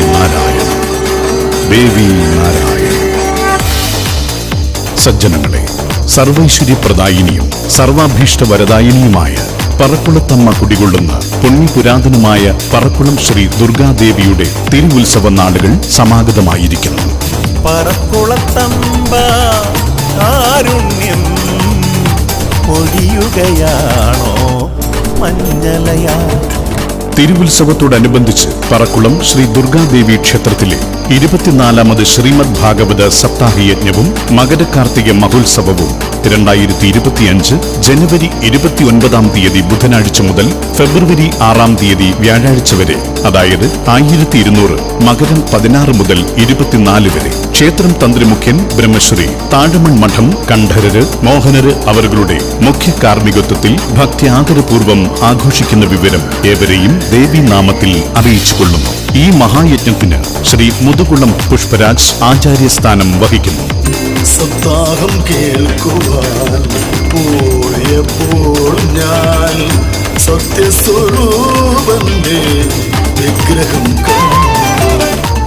നാരായണ, ദേവി നാരായണ. സജ്ജനങ്ങളെ, സർവൈശ്വര്യപ്രദായിനിയും സർവാഭീഷ്ടവരദായിനിയുമായ പറക്കുളത്തമ്മ കുടികൊള്ളുന്ന പുണ്യപുരാതനമായ പറക്കുളം ശ്രീ ദുർഗാദേവിയുടെ തിരുവുത്സവ നാളുകൾ സമാഗതമായിരിക്കുന്നു. പറക്കുളത്തമ്പ കാരുണ്യം പൊഴിയുകയാണോ മഞ്ഞലയാ. തിരുവുത്സവത്തോടനുബന്ധിച്ച് പറക്കുളം ശ്രീ ദുർഗാദേവി ക്ഷേത്രത്തിലെ 24ാമത് ശ്രീമദ് ഭാഗവത സപ്താഹയജ്ഞവും മകരകാർത്തിക മഹോത്സവവും 2025 ജനുവരി 29-ാം തീയതി ബുധനാഴ്ച മുതൽ ഫെബ്രുവരി 6-ാം തീയതി വ്യാഴാഴ്ച വരെ, അതായത് 1200 മകരം 16 മുതൽ 24 വരെ ക്ഷേത്രം തന്ത്രിമുഖ്യൻ ബ്രഹ്മശ്രീ താഴമൺ മഠം കണ്ഠരര് മോഹനര് അവരുടെ മുഖ്യ കാർമ്മികത്വത്തിൽ ഭക്ത്യാദരപൂർവ്വം ആഘോഷിക്കുന്ന വിവരം ഏവരെയും ദേവീനാമത്തിൽ അറിയിച്ചുകൊള്ളുന്നു. ഈ മഹായജ്ഞത്തിന് ശ്രീ മുതുകുളം പുഷ്പരാജ് ആചാര്യസ്ഥാനം വഹിക്കുന്നു. സപ്താഹം കേൾക്കുവാൻ പോയപ്പോൾ ഞാൻ സത്യസ്വരൂപന്റെ വിഗ്രഹം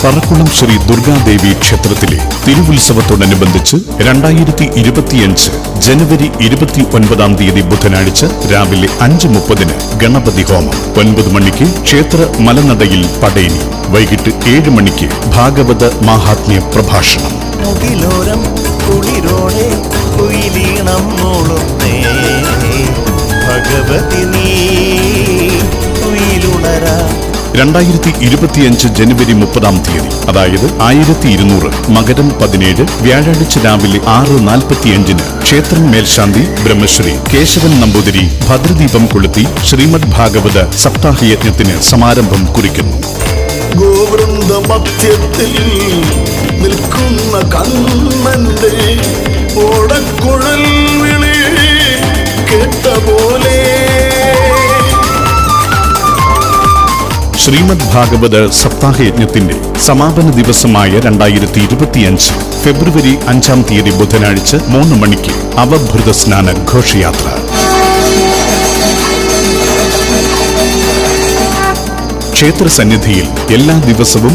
പറക്കുളം ശ്രീ ദുർഗാദേവി ക്ഷേത്രത്തിലെ തിരുവുത്സവത്തോടനുബന്ധിച്ച് 2025 ജനുവരി 29-ാം തീയതി ബുധനാഴ്ച രാവിലെ 5:30 ഗണപതി ഹോമം, 9 മണിക്ക് ക്ഷേത്ര മലനടയിൽ പടേനി, വൈകിട്ട് 7 മണിക്ക് ഭാഗവത മാഹാത്മ്യ പ്രഭാഷണം. മുകിലോരം കുളിരോടെ കുയിലീണം മൂളുന്നേ ഭഗവതി നീ കുയിലുണരാ. 2025 ജനുവരി 30-ാം തീയതി, അതായത് 1200 മകരം 17 വ്യാഴാഴ്ച രാവിലെ 6:45 ക്ഷേത്രം മേൽശാന്തി ബ്രഹ്മശ്രീ കേശവൻ നമ്പൂതിരി ഭദ്രദീപം കൊളുത്തി ശ്രീമദ് ഭാഗവത സപ്താഹയജ്ഞത്തിന് സമാരംഭം കുറിക്കുന്നു. ഗോവൃന്ദ മധ്യത്തിൽ നിൽക്കുന്ന കണ്ണന്റെ ഓടക്കുഴൽ വിളി കേട്ട പോലെ ശ്രീമദ് ഭാഗവത സപ്താഹയജ്ഞത്തിന്റെ സമാപന ദിവസമായ 2025 ഫെബ്രുവരി 5-ാം തീയതി ബുധനാഴ്ച 3 മണിക്ക് അവഭൃത സ്നാന ഘോഷയാത്ര. ക്ഷേത്ര സന്നിധിയിൽ എല്ലാ ദിവസവും